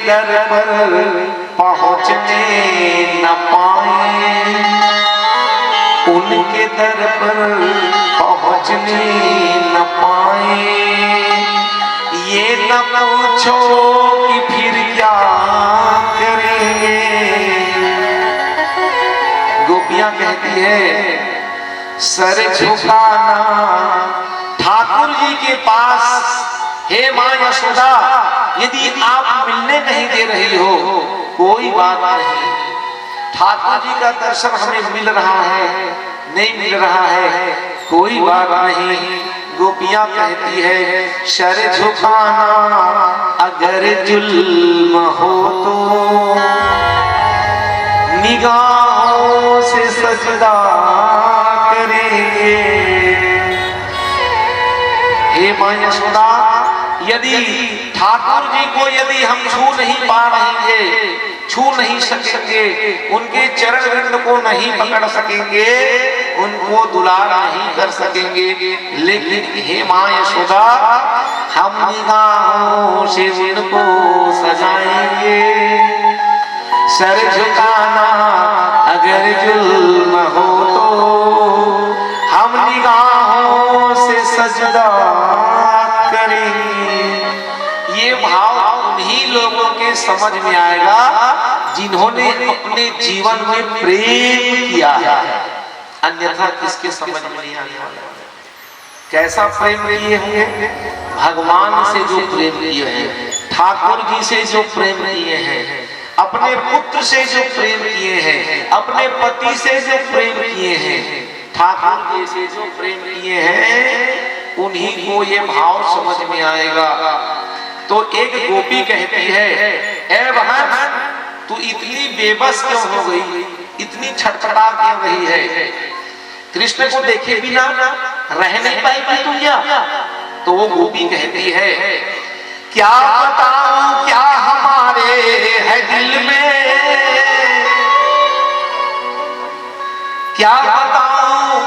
दर पर पहुँचने न पाए, उनके दर पर पहुँचने न पाए। ये न पूछो कि फिर क्या करेंगे। गोपियां कहती है सर झुकाना ठाकुर जी के पास। हे मां यशोदा, यदि आप मिलने नहीं दे रही हो कोई बात नहीं, ठाकुर जी का दर्शन हमें मिल रहा है नहीं मिल रहा है कोई बात नहीं। गोपियां कहती है सर झुकाना अगर जुल्म हो तो निगाहों से सजदा करेंगे। हे मां यशोदा, यदि ठाकुर जी को यदि हम छू नहीं पा रहे छू नहीं सकेंगे, उनके चरण विंद को नहीं पकड़ सकेंगे, उनको दुलार नहीं कर सकेंगे, लेकिन हे मां यशोदा हम निगाहों से उनको सजाएंगे। सर झुकाना अगर जुल्म हो तो हम निगाहों से सजदा करेंगे। ये भाव उन्हीं लोगों के समझ में आएगा जिन्होंने अपने जीवन में प्रेम किया है, अन्यथा किसके समझ में नहीं आने वाला। कैसा प्रेम किए होंगे? भगवान से जो प्रेम किए हैं, ठाकुर जी से जो प्रेम किए हैं, अपने पुत्र से जो प्रेम किए हैं, अपने पति से जो प्रेम किए हैं, ठाकुर जी से जो प्रेम किए हैं, उन्हीं को ये भाव समझ में आएगा। तो एक गोपी कहती है ए बहन, तू इतनी बेबस क्यों हो गई, इतनी छटपटा क्यों रही है? कृष्ण को देखे बिना रह नहीं पाएगी तू क्या? तो वो गोपी कहती है क्या बताऊं क्या हमारे है दिल में, क्या बताऊं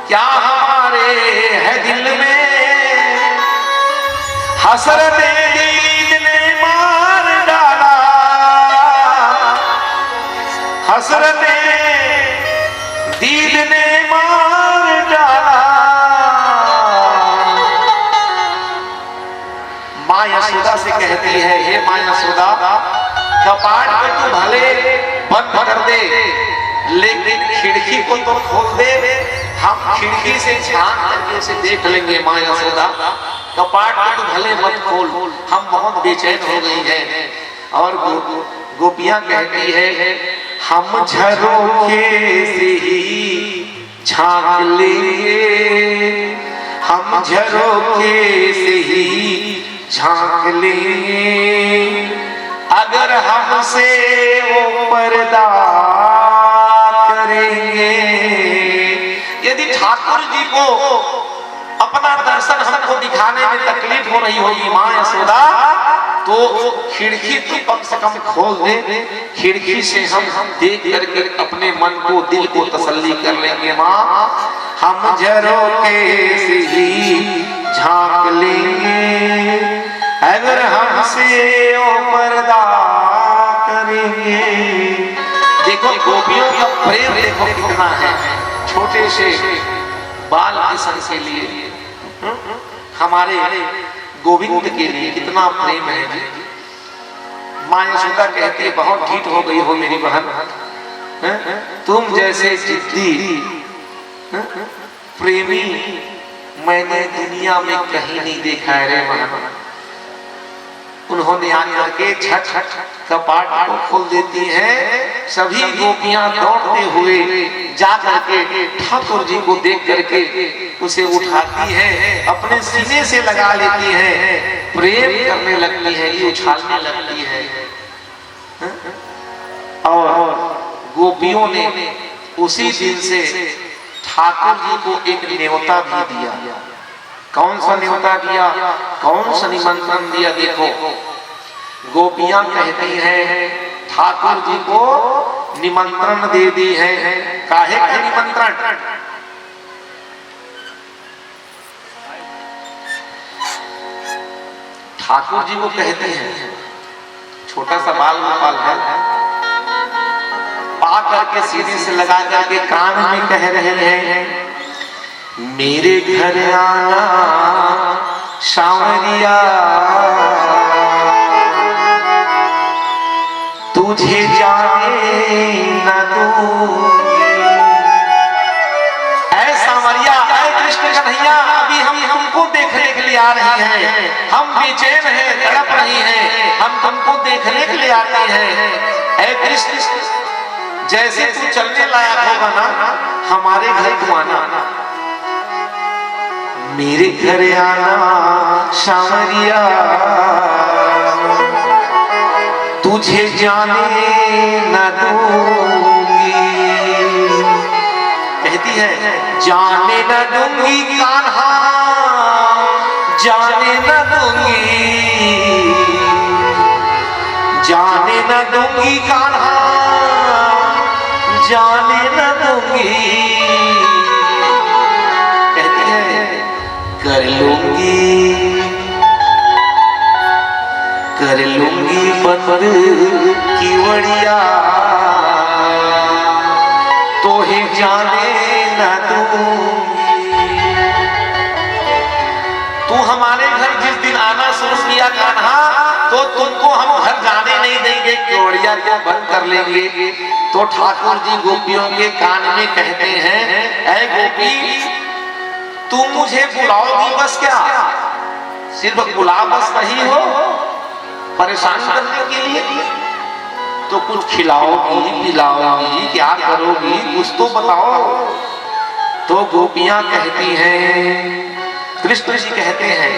क्या हमारे है दिल में। हसरत दीद ने मार डाला, हसरत दीद ने मार डाला। मां यशोदा से कहती है हे मां यशोदा, कपाट को तू भले बंद कर दे, लेकिन खिड़की को तो खोल दे, हम खिड़की से झांक करके उसे देख लेंगे। मां यशोदा, कपाट को तो भले मत खोल, हम बहुत बेचैन हो गई हैं। और गोपियां कहती है हम झरोखे से ही झांक लेंगे, हम झरोखे से ही झांक लेंगे, अगर हमसे वो पर्दा करेंगे। यदि ठाकुर जी को अपना दर्शन हमको दिखाने में तकलीफ हो रही होगी मां यशोदा, तो खिड़की तो कम से कम खोल दे, खिड़की से हम देख करके अपने मन को दिल को तसल्ली कर लेंगे। मां हम झरोखे से ही झांक लेंगे, अगर हमसे वो पर्दा करेंगे। देखो गोपियों का प्रेम देखो कितना है, छोटे से बाल किशन के लिए, हमारे गोविंद के लिए कितना प्रेम है। मां यशोदा कहती है बहुत ढीठ हो गई हो मेरी बहन, तुम जैसे जिद्दी प्रेमी मैंने दुनिया में कहीं नहीं देखा है रे बहन। उन्होंने आकर के झट कपाट को खोल देती हैं, सभी गोपियां दौड़ते हुए जाकर के ठाकुर जी को देख करके उसे उठाती हैं, अपने सीने से लगा लेती हैं, प्रेम करने लगती है, ये उछालने लगती है। और गोपियों ने उसी दिन से ठाकुर जी को एक न्योता भी दिया। कौन सा न्योता दिया, कौन सा निमंत्रण दिया? देखो गोपियां कहती हैं ठाकुर जी को निमंत्रण दे दी है। काहे का निमंत्रण? ठाकुर जी को कहते हैं छोटा सा बाल गोपाल है, पा करके सीधे से लगा करके कान में कह रहे हैं, मेरे घर आना सांवरिया, तुझे जाने न दूंगी। ऐ सांवरिया, ऐ कृष्ण कन्हैया, अभी हम तुमको देखने के लिए आ रहे हैं, हम बेचैन हैं, तड़प रही हैं, हम तुमको देखने के लिए आते हैं। ऐ कृष्ण, जैसे तू चलने लायक होगा ना, हमारे घर तू आना, मेरे घर आना सांवरिया, तुझे जाने न दूंगी। कहती है, जाने न दूंगी कान्हा, जाने न दूंगी, जाने न दूंगी कान्हा, जाने न दूंगी। कहती है, कर लूंगी बंद किवड़िया, तो ही जाने न दूंगी। तू हमारे घर जिस दिन आना शुरू किया कान्हा, तो तुमको हम घर जाने नहीं देंगे, किवड़िया को बंद कर लेंगे। तो ठाकुर जी गोपियों के कान में कहते हैं, ऐ गोपी, तुम मुझे बुलाओगी बस क्या, सिर्फ बुला बस नहीं हो, परेशान करने के लिए, तो कुछ खिलाओगी पिलाओगी, क्या करोगी, कुछ तो बताओ। तो गोपियां कहती हैं, कृष्ण जी कहते हैं,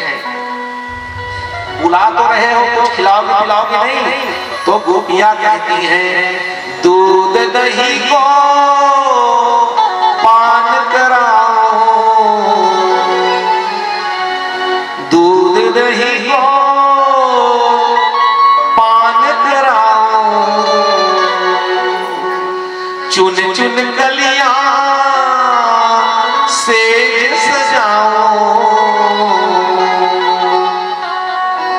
बुला तो रहे हो, कुछ खिलाओगे पिलाओगे नहीं। तो गोपियां कहती हैं, दूध दही को पान कराओ, दूध दही को पान कराओ, चुन चुन कलियां सेज सजाओ।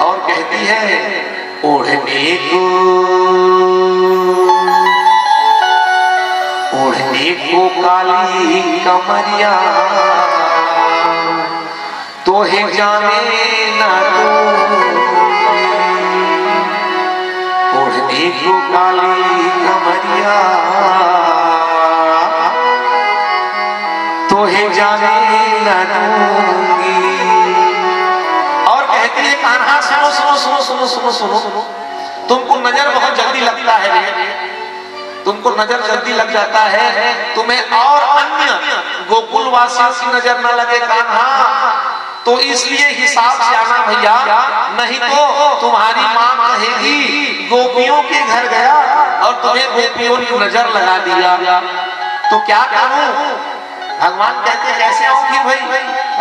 और कहती है, ओढ़ने को काली कमरिया, तो है जाने न दूंगी। ओढ़ने को काली कमरिया, तो है जाने न दूंगी। और कहती है, कान्हा सुनो सुनो सुनो सुनो सुनो सुनो सुनो, तुमको नजर बहुत जल्दी लगता है, तुमको नजर जल्दी लग जाता है, तुम्हें और अन्य गोकुल वासियों की नजर न लगे कान्हा, तो इसलिए हिसाब से आना भैया, नहीं तो तुम्हारी मां कहेगी गोपियों के घर गया और तुम्हें गोपियों ने नजर लगा दिया, तो क्या करूं। भगवान कहते, कैसे आऊंगी भाई,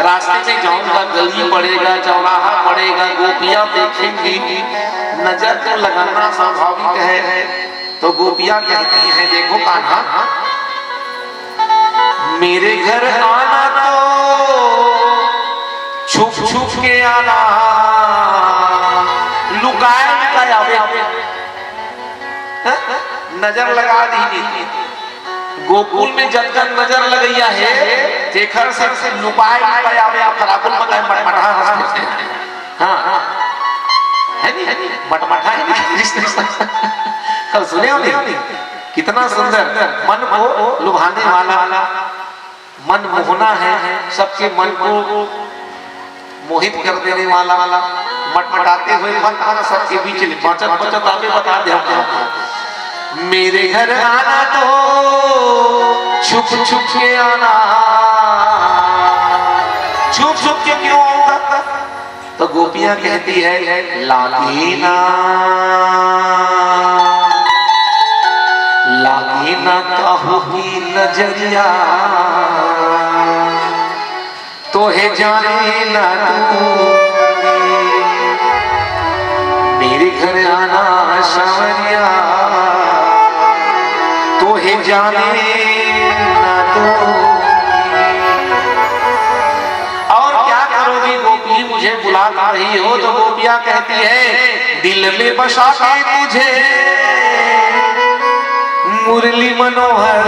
रास्ते में जाऊंगा, गली पड़ेगा, चौराहा पड़ेगा, गोपियां देखेंगी, नजर तो लगाना स्वाभाविक है। तो गोपियां कहती हैं, देखो कान्हा, मेरे घर आना तो छुप छुप के आना, लुकाया लुकाया, नजर लगा दी। गोकुल में जब तक नजर लगैया है, देखर से लुकाया लुकाया, फराकुल मकान मटमटा हंसते हैं। हाँ है नहीं, मटमटा है नहीं, कल सुने हो नहीं, कितना सुंदर, मन को लुभाने वाला, मन मोहना है, सबके मन को मोहित कर देने वाला, मटमटाते हुए सबके बीच बचत बचत आगे बता दे। मेरे घर आना तो छुप छुप के आना, छुप छुप के क्यों आऊंगा। तो गोपियां कहती है, लागिना लागिना कहूँगी नजरिया, तो है जाने न दूंगी। मेरे घर आना सांवरिया, तो है जाने न दूंगी। और क्या करोगी गोपी, मुझे बुला रही हो तो गोपियां कहती है दिल में बसा के तुझे मुरली मनोहर,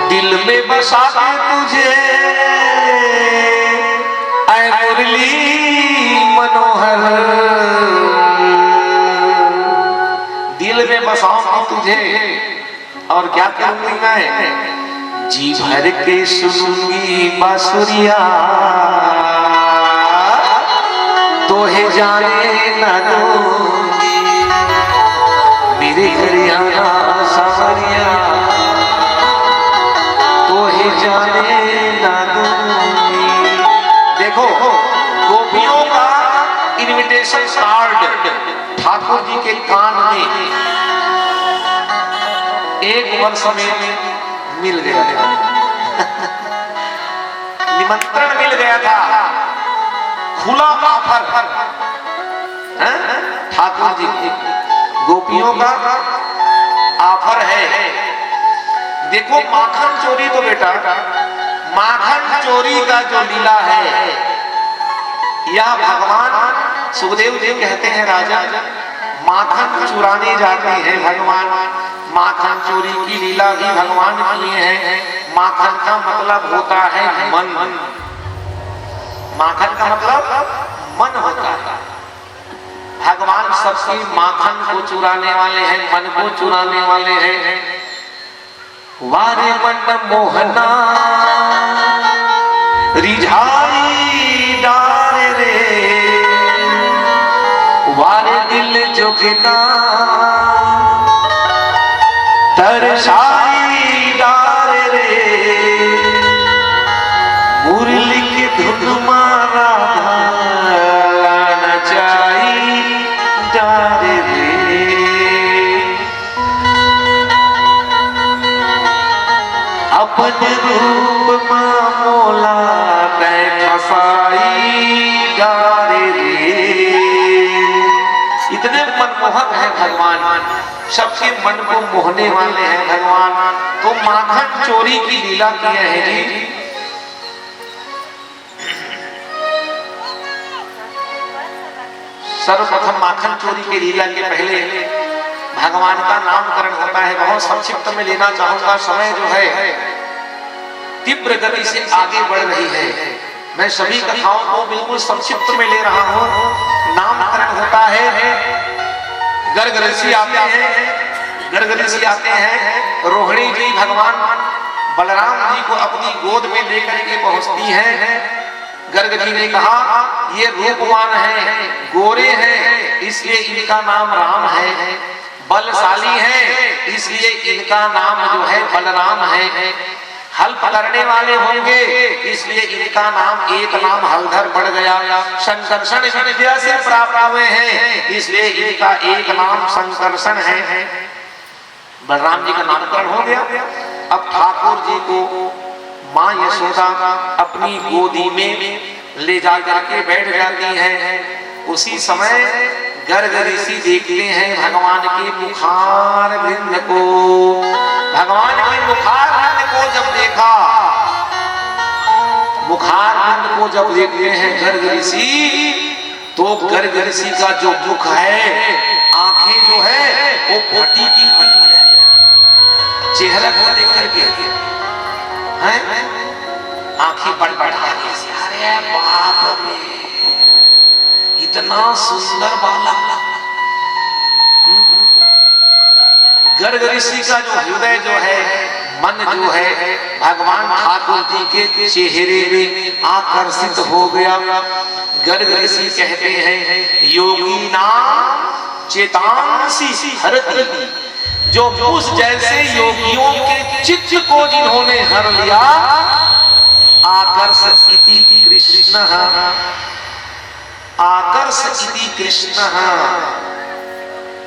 दिल में बसा के तुझे ऐ मुरली मनोहर, दिल में बसाऊंगी तुझे और क्या करूंगी मैं, जी भर के सुनूंगी बांसुरिया तो है जाने न दूंगी, मेरे घर आना सावरिया तो है जाने न दूंगी। देखो गोपियों का इनविटेशन कार्ड ठाकुर जी के कान में एक वर्ष में मिल गया था, निमंत्रण मिल गया था, खुला ऑफर ठाकुर जी गोपियों का ऑफर है। देखो माखन चोरी तो बेटा, माखन चोरी का जो लीला है यह भगवान सुखदेव जी कहते हैं राजा माखन चुराने जाते हैं भगवान, माखन चोरी की लीला भी भगवान किए हैं। माखन का मतलब होता है मन, माखन का मतलब मन होता है। भगवान सबसे माखन को चुराने वाले हैं, मन को चुराने वाले हैं। वारे मन मोहना रिझाई डारे रे, वारे दिल जोगिना तरसाई डारे रे, मुरली के धुन मारा नचाई डारे रे, अपन रूप मामोला फसाई डारे रे। इतने मनमोहक है भगवान, सबके मन को मोहने वाले हैं भगवान। तो माखन चोरी की लीला किए हैं जी। सर्वप्रथम माखन चोरी की लीला के पहले भगवान का नामकरण होता है। बहुत संक्षिप्त में लेना चाहूंगा, समय जो है तीव्र गति से आगे बढ़ रही है। मैं सभी कथाओं को बिल्कुल संक्षिप्त में ले रहा हूँ। नामकरण होता है, गर्ग ऋषि आते हैं, गर्ग ऋषि आते हैं, रोहिणी जी भगवान बलराम जी को अपनी गोद में लेकर के पहुंचती हैं। गर्ग जी ने कहा ये रूपवान है, गोरे हैं, इसलिए इनका नाम राम है, बलशाली है इसलिए इनका नाम जो है बलराम है, हल पकड़ने वाले होंगे इसलिए इनका नाम एक नाम हलधर बढ़ गया, संकर्षण विद्या से प्राप्त हुए हैं इसलिए इनका एक नाम संकर्षण है। बलराम जी का नामकरण हो गया। अब ठाकुर जी को माँ यशोदा अपनी गोदी में ले जा करके बैठ जाती है। उसी समय गर्ग ऋषि देखते हैं भगवान के मुखार बिंद को। भगवान के मुखार बिंद को जब देखा, मुखार बिंद को जब देखते हैं गर्ग ऋषि, तो गर्ग ऋषि का जो मुख है, आंखें जो है वो फटी की चेहरा को देख करके आंखें बड़बड़ा के, अरे बाप रे इतना सुंदर बाला। गर्ग ऋषि का जो हृदय जो है, मन जो है भगवान ठाकुर जी के चेहरे में आकर्षित हो गया। गर्ग ऋषि कहते हैं योगी नाम चेतांसी हरति, जो मूस जैसे योगियों के चित्त को जिन्होंने हर लिया, आकर्ष इति कृष्ण, आकर्ष इति कृष्ण,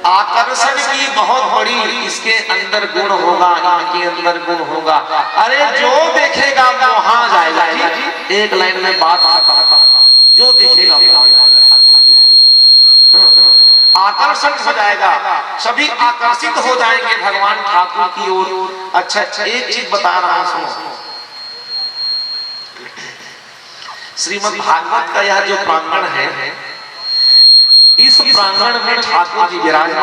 आकर्षण की बहुत बड़ी इसके अंदर गुण होगा, इनके अंदर गुण होगा। अरे जो देखेगा वो वहां जाएगा जी। एक लाइन में बात खत्म, जो देखेगा वो आकर्षण हो जाएगा, सभी आकर्षित हो जाएंगे भगवान ठाकुर की ओर। अच्छा, एक चीज बता रहा हूं सुनो। श्रीमद् भागवत का यह जो प्रांगण है, इस प्रांगण में ठाकुर जी विराजमान